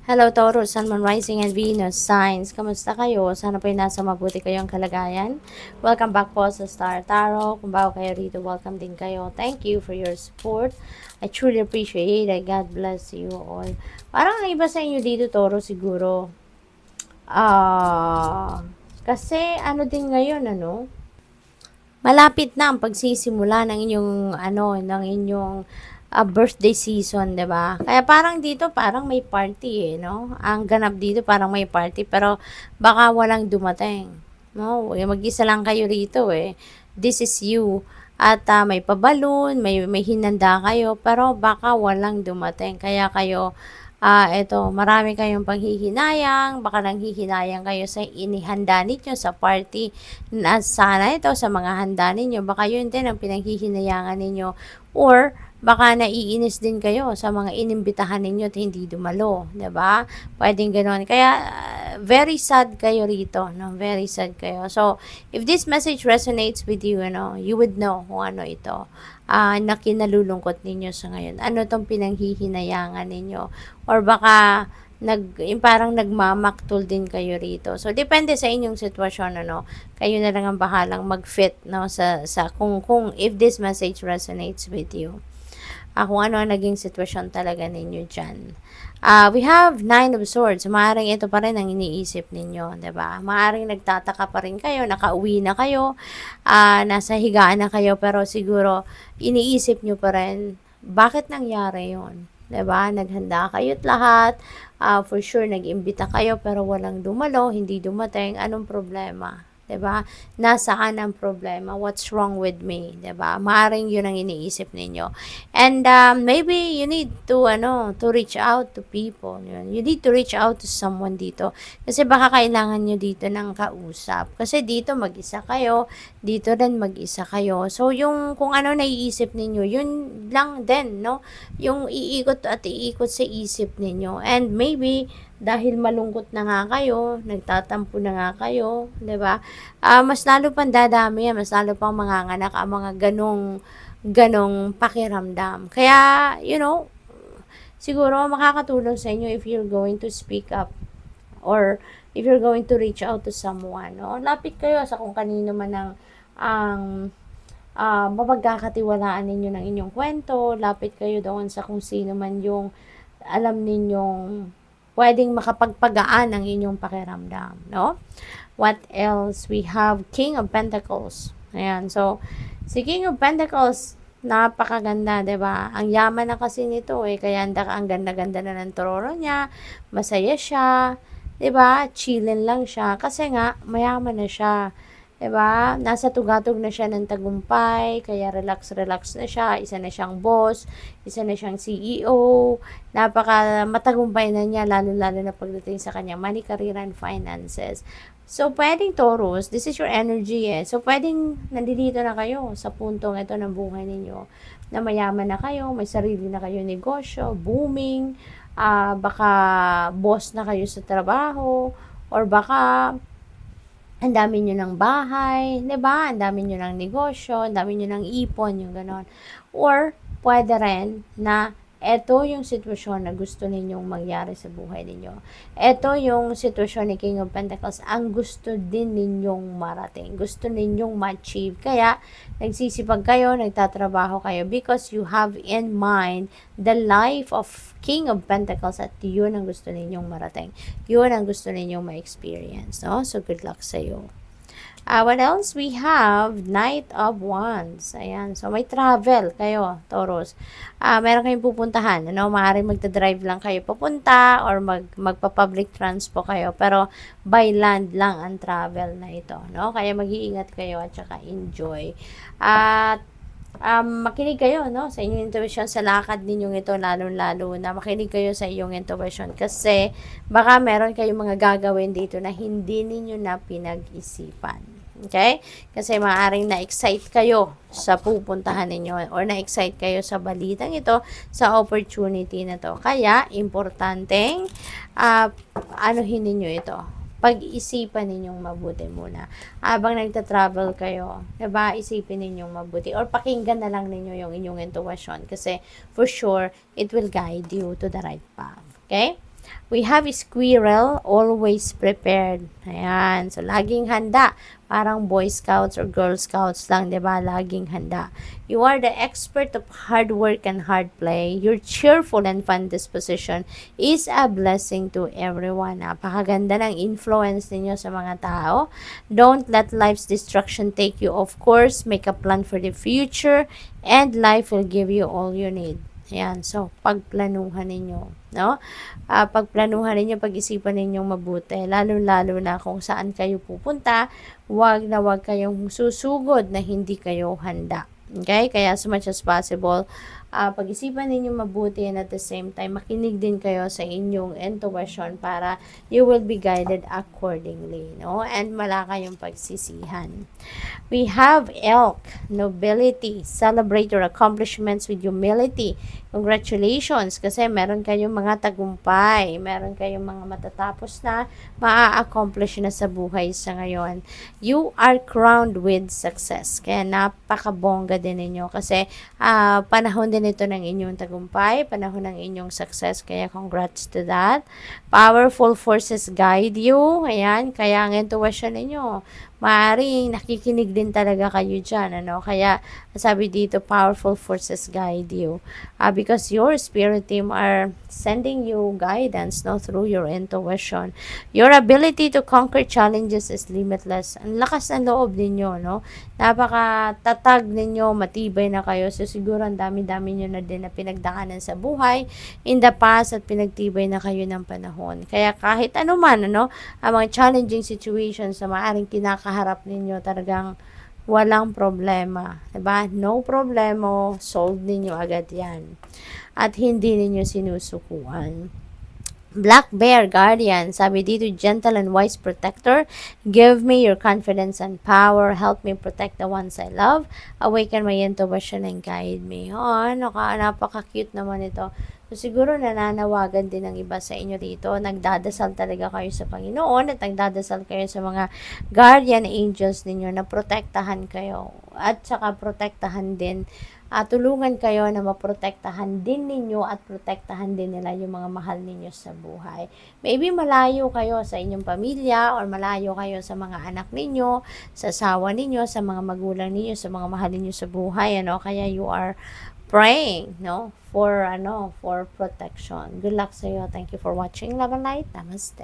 Hello Taurus, Sun, Moon, Rising, and Venus signs. Kamusta kayo? Sana po nasa mabuti kayong kalagayan. Welcome back po sa Star Tarot. Kung bago kayo rito, welcome din kayo. Thank you for your support. I truly appreciate it. God bless you all. Parang ang iba sa inyo dito, Taurus, siguro. Kasi ano din ngayon, malapit na ang pagsisimula ng inyong birthday season, 'di ba? Kaya parang dito parang may party no. Ang ganap dito parang may party pero baka walang dumating. No, mag-isa lang kayo rito eh. This is you. At may pabalon, may hinanda kayo pero baka walang dumating. Kaya kayo eto, marami kayong panghihinayang, baka nanghihinayang kayo sa inihanda ninyo sa party na sana ito sa mga handa ninyo, baka yun din ang pinaghihinayangan ninyo or baka naiinis din kayo sa mga inimbitahan ninyo at hindi dumalo, 'di ba? Pwedeng ganoon. Kaya very sad kayo rito, no? Very sad kayo. So, if this message resonates with you, you would know kung ano ito na kinalulungkot ninyo sa ngayon. Ano tong pinanghihinayangan ninyo? Or baka yung parang nagmamaktol din kayo rito. So, depende sa inyong sitwasyon, Kayo na lang ang bahalang mag-fit, no? Sa kung if this message resonates with you. Kung ano ang naging sitwasyon talaga ninyo dyan. We have 9 of Swords. Maaaring ito pa rin ang iniisip ninyo, 'di ba? Maaaring nagtataka pa rin kayo, nakauwi na kayo, nasa higaan na kayo, pero siguro iniisip nyo pa rin, bakit nangyari yon? 'Di ba? Naghanda kayo't lahat, for sure nag-imbita kayo pero walang dumalo, hindi dumating, anong problema? 'Di ba? Nasaan ang problema? What's wrong with me? 'Di ba? Maaring 'yun ang iniisip ninyo. And maybe you need to reach out to people. Yun. You need to reach out to someone dito. Kasi baka kailangan nyo dito ng kausap. Kasi dito mag-isa kayo, dito rin mag-isa kayo. So yung kung ano naiisip ninyo, yun lang din, no? Yung iikot at iikot sa isip ninyo. And maybe dahil malungkot na nga kayo, nagtatampo na nga kayo, 'di ba? Mas lalo pang dadami yan, mas lalo pang manganganak ang mga ganong pakiramdam. Kaya, siguro makakatulong sa inyo if you're going to speak up or if you're going to reach out to someone, no? Lapit kayo sa kung kanino man ang mapagkakatiwalaan ninyo ng inyong kwento, lapit kayo doon sa kung sino man yung alam ninyong pwedeng makapagpagaan ng inyong pakiramdam, no? What else? We have King of Pentacles. Ayan, so, si King of Pentacles, napakaganda, 'di ba? Ang yaman na kasi nito kaya ang ganda-ganda na ng trono niya, masaya siya, 'di ba? Chilling lang siya kasi nga mayaman na siya. 'Di ba? Nasa tugatog na siya ng tagumpay, kaya relax na siya, isa na siyang boss, isa na siyang CEO, napaka matagumpay na niya lalo-lalo na pagdating sa kanyang money, career, and finances. So, pwedeng Taurus, this is your energy So, pwedeng nandito na kayo sa puntong ito ng buhay ninyo na mayaman na kayo, may sarili na kayo negosyo, booming, baka boss na kayo sa trabaho, or baka ang dami nyo ng bahay, 'di ba? Ang dami nyo ng negosyo, ang dami nyo ng ipon, yung ganon. Or, pwede rin na eto yung sitwasyon na gusto ninyong mangyari sa buhay ninyo. Eto yung sitwasyon ni King of Pentacles, ang gusto din ninyong marating. Gusto ninyong ma-achieve. Kaya, nagsisipag kayo, nagtatrabaho kayo because you have in mind the life of King of Pentacles at yun ang gusto ninyong marating. Yun ang gusto ninyong ma-experience. No? So, good luck sa iyo. What else? We have Knight of Wands. Ayan. So, may travel kayo, Taurus. Meron kayong pupuntahan. Maaaring magta-drive lang kayo papunta or magpa-public transport kayo. Pero, by land lang ang travel na ito. No? Kaya mag-iingat kayo at saka enjoy. At, makinig kayo, sa inyong intuition sa lakad ninyong ito, lalo-lalo na makinig kayo sa iyong intuition kasi baka meron kayong mga gagawin dito na hindi ninyo na pinag-isipan. Okay? Kasi maaaring na-excite kayo sa pupuntahan ninyo or na-excite kayo sa balitang ito, sa opportunity na to. Kaya, importanteng anuhin ninyo ito. Pag-isipan ninyong mabuti muna. Habang nagta-travel kayo, diba, isipin ninyong mabuti. Or pakinggan na lang ninyo yung inyong intuition. Kasi, for sure, it will guide you to the right path. Okay? We have squirrel, always prepared. Ayan. So, laging handa. Parang Boy Scouts or Girl Scouts lang, di ba? Laging handa. You are the expert of hard work and hard play. Your cheerful and fun disposition is a blessing to everyone. Napakaganda ng influence ninyo sa mga tao. Don't let life's distraction take you off course. Make a plan for the future and life will give you all you need. Ayan, so pagplanuhan ninyo, no? Pagplanuhan ninyo, pag-isipan ninyong mabuti, lalo-lalo na kung saan kayo pupunta, wag na wag kayong susugod na hindi kayo handa. Okay? Kaya as much as possible, pag-isipan ninyo mabuti and at the same time, makinig din kayo sa inyong intuition para you will be guided accordingly, no? And wala kayong pagsisihan. We have elk, nobility. Celebrate your accomplishments with humility. Congratulations kasi meron kayong mga tagumpay, meron kayong mga matatapos na maa-accomplish na sa buhay sa ngayon. You are crowned with success. Kaya napakabongga din ninyo kasi panahon din ito ng inyong tagumpay, panahon ng inyong success. Kaya congrats to that. Powerful forces guide you. Ayan, kaya ang intuition ninyo, maaaring nakikinig din talaga kayo dyan, ano? Kaya, sabi dito, powerful forces guide you. Because your spirit team are sending you guidance, no? Through your intuition. Your ability to conquer challenges is limitless. Ang lakas ng loob ninyo, no? Napaka-tatag ninyo, matibay na kayo. So, siguro ang dami-dami nyo na din na pinagdaanan sa buhay in the past at pinagtibay na kayo ng panahon. Kaya kahit ano man, ano, ang mga challenging situations na maaaring kinakaharap ninyo, talagang walang problema. Diba? No problemo, solve ninyo agad yan. At hindi ninyo sinusukuan. Black Bear Guardian, sabi dito, gentle and wise protector, give me your confidence and power, help me protect the ones I love, awaken my intuition and guide me. Oh, napaka-cute naman ito. So, siguro nananawagan din ng iba sa inyo dito. Nagdadasal talaga kayo sa Panginoon at nagdadasal kayo sa mga guardian angels ninyo na protektahan kayo. At saka protektahan din, tulungan kayo na maprotektahan din ninyo at protektahan din nila yung mga mahal ninyo sa buhay. Maybe malayo kayo sa inyong pamilya or malayo kayo sa mga anak ninyo, sa asawa ninyo, sa mga magulang ninyo, sa mga mahal ninyo sa buhay, ano? Kaya you are praying, no? For protection. Good luck sa iyo. Thank you for watching. Love and light. Namaste.